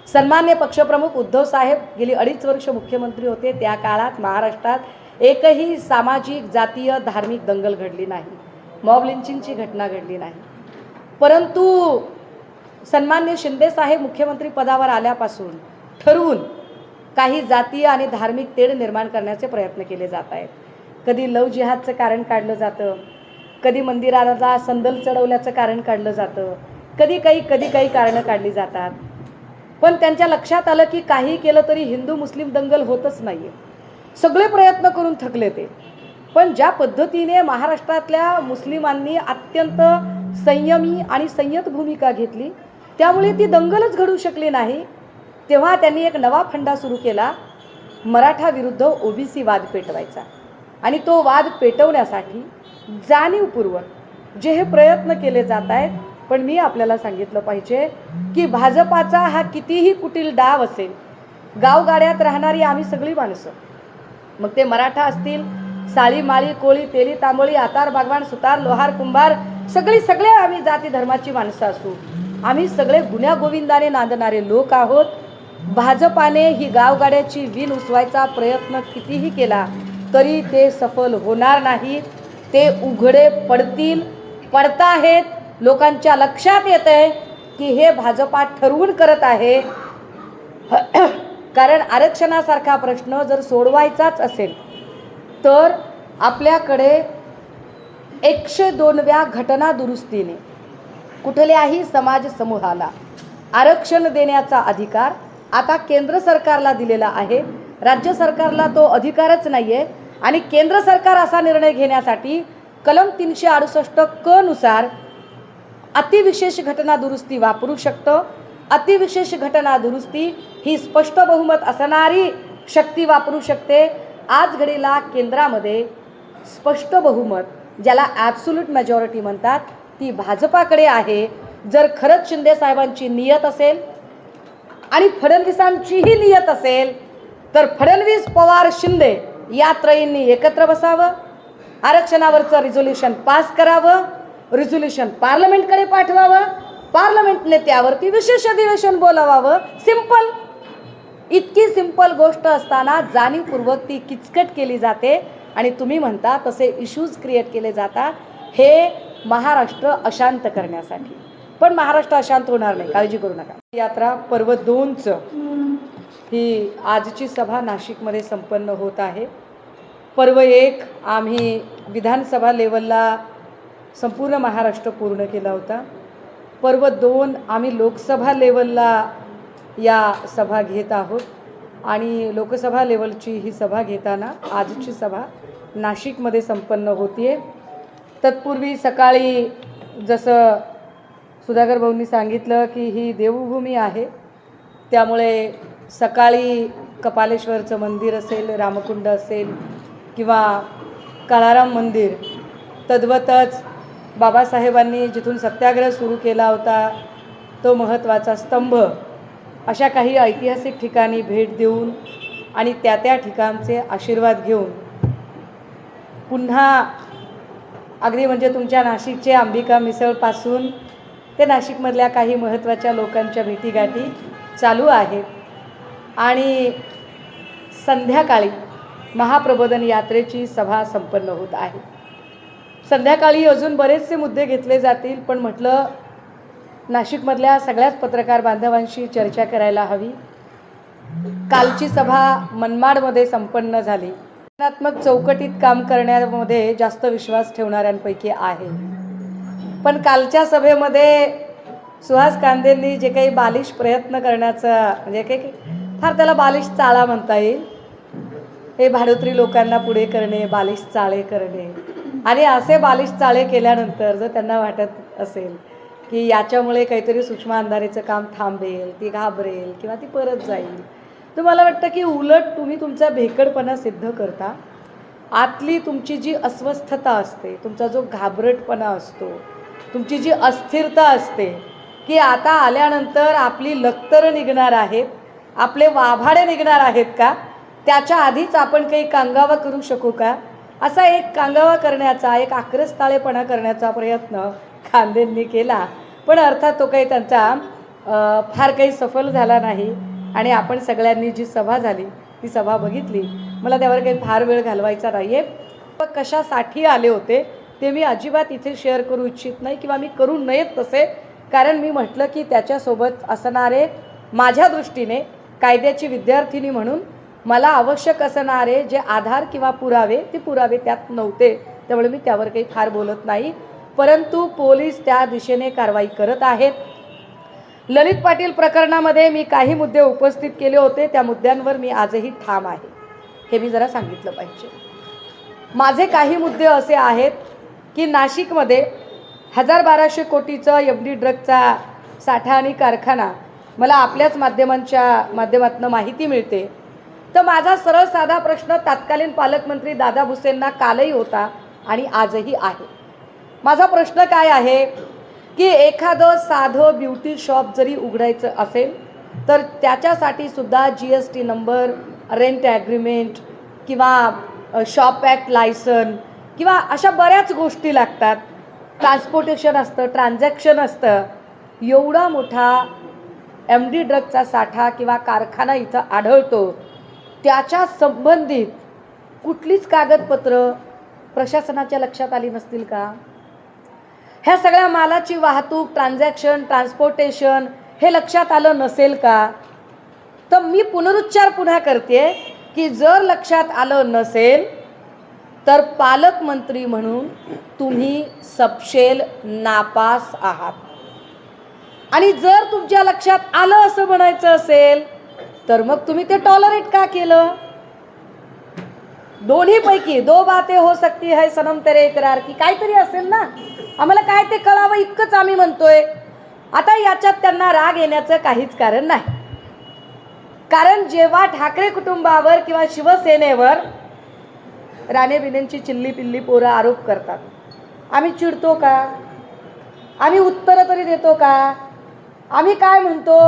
सन्मान्य पक्षप्रमुख उद्धव साहेब गेली 2.5 वर्ष मुख्यमंत्री होते, त्या काळात महाराष्ट्रात एकही सामाजिक जातीय धार्मिक दंगल घडली नाही, मॉब लिंचिंगची घटना घडली नाही। परंतु सन्मान्य शिंदे साहेब मुख्यमंत्री पदावर आल्यापासून ठरवून काही जातीय आणि धार्मिक तेढ निर्माण करण्याचे प्रयत्न केले जात आहेत। कधी लव जिहादचं कारण काढलं जातं, कधी मंदिराला संदल चढवल्याचं कारण काढलं जातं, कधी काही कारणं काढली जातात। पण त्यांच्या लक्षात आलं की काही केलं तरी हिंदू मुस्लिम दंगल होतच नाहीये। सगळे प्रयत्न करून थकले ते, पण ज्या पद्धतीने महाराष्ट्रातल्या मुस्लिमांनी अत्यंत संयमी आणि संयत भूमिका घेतली, त्यामुळे ती दंगलच घडू शकली नाही। तेव्हा त्यांनी एक नवा फंडा सुरू केला, मराठा विरुद्ध ओबीसी वाद पेटवायचा। आणि तो वाद पेटवण्यासाठी जाणीवपूर्वक जे हे प्रयत्न केले जात आहेत, पण मी आपल्याला सांगितलं पाहिजे की भाजपाचा हा कितीही कुटील डाव असेल, गावगाड्यात राहणारी आम्ही सगळी माणसं, मग ते मराठा असतील, साळी माळी कोळी तेली तांबोळी आतार बागवान सुतार लोहार कुंभार, सगळे आम्ही जाती धर्माची माणसं असू, आम्ही सगळे गुन्ह्या गोविंदाने नांदणारे लोक आहोत। भाजपाने ही गावगाड्याची विण उचवायचा प्रयत्न कितीही केला तरी ते सफल होणार नाही, ते उघडे पडतील, पडताहेत। लोकांच्या लक्षात येतंय की हे भाजपा ठरवून करत आहे। कारण आरक्षणासारखा प्रश्न जर सोडवायचाच असेल तर आपल्याकडे 102व्या घटना दुरुस्तीने कुठल्याही समाज समूहाला आरक्षण देण्याचा अधिकार आता केंद्र सरकारला दिलेला आहे। राज्य सरकारला तो अधिकारच नाहीये आणि केंद्र सरकार असा निर्णय घेण्यासाठी कलम 368 क नुसार अतिविशेष घटना दुरुस्ती वापरू शकतो। अतिविशेष घटना दुरुस्ती ही स्पष्ट बहुमत असणारी शक्ती वापरू शकते। आज घडीला केंद्रामध्ये स्पष्ट बहुमत, ज्याला ॲब्सोल्यूट मेजॉरिटी म्हणतात, ती भाजपाकडे आहे। जर खरंच शिंदे साहेबांची नियत असेल आणि फडणवीसांचीही नियत असेल तर फडणवीस पवार शिंदे या त्रयींनी एकत्र बसावं, आरक्षणावरचं रिझोल्यूशन पास करावं, रिझोल्यूशन पार्लमेंटकडे पाठवावं, पार्लमेंटने त्यावरती विशेष अधिवेशन बोलावावं। सिंपल, इतकी सिंपल गोष्ट असताना जाणीवपूर्वक ती किचकट केली जाते आणि तुम्ही म्हणता तसे इश्यूज क्रिएट केले जातात, हे महाराष्ट्र अशांत करण्यासाठी। पण महाराष्ट्र अशांत होणार नाही, काळजी करू नका। यात्रा पर्व 2चं ही आजची सभा नाशिकमध्ये संपन्न होत आहे। पर्व 1 आम्ही विधानसभा लेवलला संपूर्ण महाराष्ट्र पूर्ण केला होता। पर्व 2 आम्ही लोकसभा लेवलला या सभा घेत आहोत आणि लोकसभा लेवलची ही सभा घेताना आजची सभा नाशिकमध्ये संपन्न होतीये। तत्पूर्वी सकाळी जसं सुधाकर भाऊंनी सांगितलं की ही देवभूमी आहे, त्यामुळे सकाळी कपालेश्वरचं मंदिर असेल, रामकुंड असेल किंवा काळाराम मंदिर, तद्वतच बाबासाहेबांनी जिथून सत्याग्रह सुरू केला होता तो महत्त्वाचा स्तंभ, अशा काही ऐतिहासिक ठिकाणी भेट देऊन आणि त्या ठिकाणचे आशीर्वाद घेऊन पुन्हा अगदी म्हणजे तुमच्या नाशिकचे अंबिका मिसळपासून ते नाशिकमधल्या काही महत्त्वाच्या लोकांच्या भेटीगाठी चालू आहेत आणि संध्याकाळी महाप्रबोधन यात्रेची सभा संपन्न होत आहे। संध्याकाळी अजून बरेचसे मुद्दे घेतले जातील, पण म्हटलं नाशिकमधल्या सगळ्याच पत्रकार बांधवांशी चर्चा करायला हवी। कालची सभा मनमाडमध्ये संपन्न झाली। रचनात्मक चौकटीत काम करण्यामध्ये जास्त विश्वास ठेवणाऱ्यांपैकी आहे, पण कालच्या सभेमध्ये सुहास कांदेंनी जे काही बालिश प्रयत्न करण्याचा, म्हणजे काही फार त्याला बालिश चाळा म्हणता येईल, हे भाडोत्री लोकांना पुढे करणे, बालिश चाळे करणे, आणि असे बालिश चाळे केल्यानंतर जर त्यांना वाटत असेल की याच्यामुळे काहीतरी सूक्ष्म अंधारेचं काम थांबेल, ती घाबरेल किंवा ती परत जाईल, तर मला वाटतं की उलट तुम्ही तुमचा भेकडपणा सिद्ध करता। आतली तुमची जी अस्वस्थता असते, तुमचा जो घाबरटपणा असतो, तुमची जी अस्थिरता असते की आता आल्यानंतर आपली लक्तरं निघणार आहेत, आपले वाभाडे निघणार आहेत का, त्याच्या आधीच आपण काही कांगावा करू शकू का, असा एक कांगावा करण्याचा, एक आक्रस्ताळेपणा करण्याचा प्रयत्न कांदेंनी केला। पण अर्थात तो काही त्यांचा फार काही सफल झाला नाही आणि आपण सगळ्यांनी जी सभा झाली ती सभा बघितली. मला त्यावर काही फार वेळ घालवायचा नाही आहे. कशासाठी आले होते ते मी अजिबात इथे शेअर करू इच्छित नाही किंवा मी करू नयेत तसे, कारण मी म्हटलं की त्याच्यासोबत असणारे माझ्या दृष्टीने कायद्याची विद्यार्थिनी म्हणून मला आवश्यक असणारे जे आधार किंवा पुरावे ते पुरावे त्यात नव्हते, त्यामुळे मी त्यावर काही फार बोलत नाही. परंतु पोलीस त्या दिशेने कारवाई करत आहेत. ललित पाटील प्रकरणामध्ये मी काही मुद्दे उपस्थित केले होते, त्या मुद्द्यांवर मी आजही ठाम आहे, हे मी जरा सांगितलं पाहिजे. माझे काही मुद्दे असे आहेत की नाशिकमध्ये 1200 कोटीचं MD ड्रगचा साठा आणि कारखाना मला आपल्याच माध्यमातून माहिती मिळते. तर माझा सरळ साधा प्रश्न तत्कालीन पालकमंत्री दादा भुसेंना कालही होता आणि आजही आहे. माझा प्रश्न काय आहे की एखादं साधं ब्युटी शॉप जरी उघडायचं असेल तर त्याच्यासाठी सुद्धा GST नंबर, रेंट ॲग्रीमेंट किंवा शॉप ॲक्ट लायसन किंवा अशा बऱ्याच गोष्टी लागतात. ट्रान्सपोर्टेशन असतं, ट्रान्झॅक्शन असतं. एवढा मोठा MD ड्रगचा साठा किंवा कारखाना इथं आढळतो, त्याच्या संबंधित कुठलीच कागदपत्र प्रशासनाच्या लक्षात आली नसतील का? ह्या सगळ्या मालाची वाहतूक, ट्रान्झॅक्शन, ट्रान्सपोर्टेशन हे लक्षात आलं नसेल का? तर मी पुनरुच्चार पुन्हा करते की जर लक्षात आलं नसेल तर पालकमंत्री म्हणून तुम्ही सपशेल नापास आहात. आणि जर तुमच्या लक्षात आलं असं म्हणायचं असेल तर मग तुम्ही ते टॉलरेट का केलं? दोन्हीपैकी दो बातें हो सकती है सनम तेरे इकरार की काहीतरी असेल ना. आम्हाला काय ते कळावं इतकंच आम्ही म्हणतोय. आता याच्यात त्यांना राग येण्याचं काहीच कारण नाही, कारण जेव्हा ठाकरे कुटुंबावर किंवा शिवसेनेवर राणे-बिनेंची चिल्ली पिल्ली पोरं आरोप करतात, आम्ही चिडतो का? आम्ही उत्तरं तरी देतो का? आम्ही काय म्हणतो?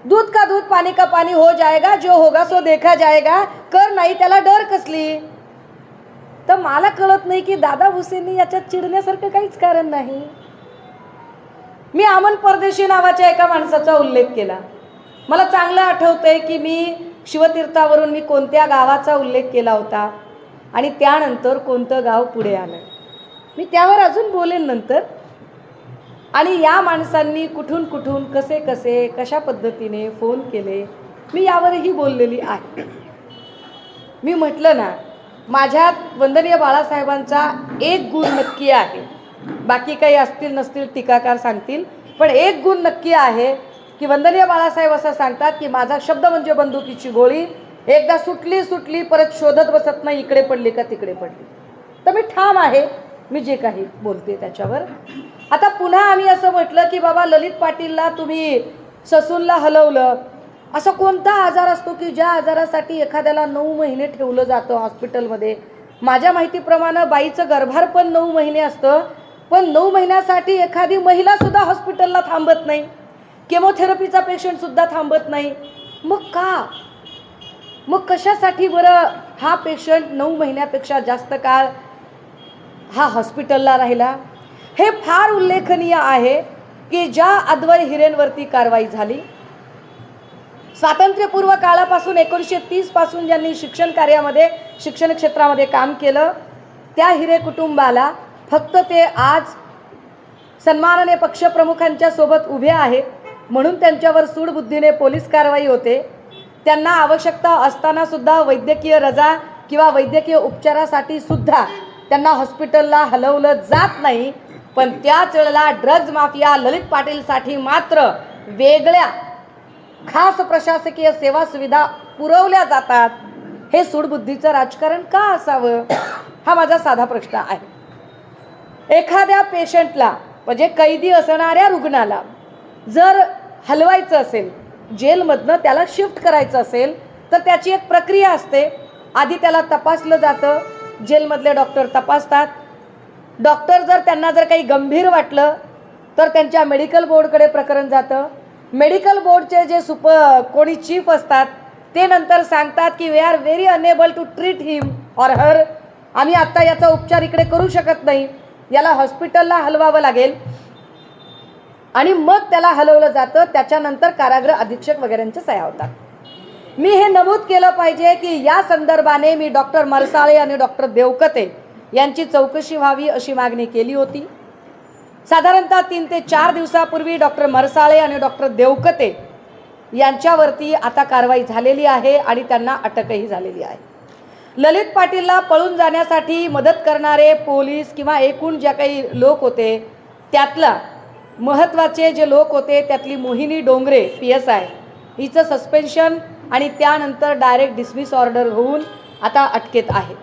दूध का दूध पानी का पानी हो जाएगा, जो होगा सो देखा जाएगा. कर नाही त्याला डर कसली? तर मला कळत नाही की दादा भुसेंनी याच्यात चिडण्यासारखं काहीच कारण नाही. मी अमन परदेशी नावाच्या एका माणसाचा उल्लेख केला. मला चांगलं आठवतंय की मी शिवतीर्थावरून मी कोणत्या गावाचा उल्लेख केला होता आणि त्यानंतर कोणतं गाव पुढे आलं. मी त्यावर अजून बोलेन नंतर. आणि या माणसांनी कुठून कुठून कसे कसे कशा पद्धतीने फोन केले मी यावरही बोललेली आहे. मी म्हटलं ना, माझ्यात वंदनीय बाळासाहेबांचा एक गुण नक्की आहे. बाकी काही असतील नसतील टीकाकार सांगतील, पण एक गुण नक्की आहे की वंदनीय बाळासाहेब असं सांगतात की माझा शब्द म्हणजे बंदुकीची गोळी, एकदा सुटली परत शोधत बसत नाही इकडे पडली का तिकडे पडली. तर मी ठाम आहे मी जे काही बोलते त्याच्यावर. आता पुन्हा आम्ही असं म्हटलं की बाबा ललित पाटीलला तुम्ही ससूनला हलवलं. असा कोणता आजार असतो की ज्या आजारासाठी एखाद्याला 9 महिने ठेवलं जातं हॉस्पिटलमध्ये? माझ्या माहितीप्रमाणे बाईचं गर्भारपण 9 महिने असतं, पण 9 महिन्यासाठी एखादी महिला सुद्धा हॉस्पिटलला थांबत नाही, केमोथेरपीचा पेशंट सुद्धा थांबत नाही. मग का? मग कशासाठी बरं हा पेशंट 9 महिन्यापेक्षा जास्त काळ हा हॉस्पिटलला राहिला? हे फार उल्लेखनीय आहे की ज्या अद्वै हिरेंवरती कारवाई झाली, स्वातंत्र्यपूर्व काळापासून 1930 पासून ज्यांनी शिक्षण कार्यामध्ये शिक्षण क्षेत्रामध्ये काम केलं त्या हिरे कुटुंबाला फक्त ते आज सन्माननीय पक्षप्रमुखांच्या सोबत उभे आहेत म्हणून त्यांच्यावर सूडबुद्धीने पोलीस कारवाई होते. त्यांना आवश्यकता असताना सुद्धा वैद्यकीय रजा किंवा वैद्यकीय उपचारासाठी सुद्धा त्यांना हॉस्पिटलला हलवलं जात नाही. पण त्याच वेळेला ड्रग्ज माफिया ललित पाटीलसाठी मात्र वेगळ्या खास प्रशासकीय सेवा सुविधा पुरवल्या जातात. हे सूडबुद्धीचं राजकारण का असावं? हा माझा साधा प्रश्न आहे. एखाद्या पेशंटला म्हणजे कैदी असणाऱ्या रुग्णाला जर हलवायचं असेल, जेलमधनं त्याला शिफ्ट करायचं असेल तर त्याची एक प्रक्रिया असते. आधी त्याला तपासलं जातं, जेलमधले डॉक्टर तपासतात. डॉक्टर जर त्यांना जर काही गंभीर वाटलं तर त्यांच्या मेडिकल बोर्डकडे प्रकरण जातं. मेडिकल बोर्डचे जे कोणी चीफ असतात ते नंतर सांगतात की we are very unable to treat him or her. आम्ही आत्ता याचा उपचार इकडे करू शकत नाही, याला हॉस्पिटलला हलवावं लागेल. आणि मग त्याला हलवलं जातं, त्याच्यानंतर कारागृह अधीक्षक वगैरेंच्या सह्या होतात. मी हे नमूद केलं पाहिजे की या संदर्भाने मी डॉक्टर मरसाळे आणि डॉक्टर देवकते यांची चौकशी व्हावी अशी मागणी केली होती. साधारणतः 3 ते 4 दिवसापूर्वी डॉक्टर मरसाळे आणि डॉक्टर देवकते यांच्यावरती आता कारवाई झालेली आहे आणि त्यांना अटकही झालेली आहे. ललित पाटीलला पळून जाण्यासाठी मदत करणारे पोलीस किंवा एकूण ज्या काही लोक होते त्यातला महत्त्वाचे जे लोक होते त्यातली मोहिनी डोंगरे PSI हिचं सस्पेन्शन आणि त्यानंतर डायरेक्ट डिसमिस ऑर्डर होऊन आता अटकेत आहे.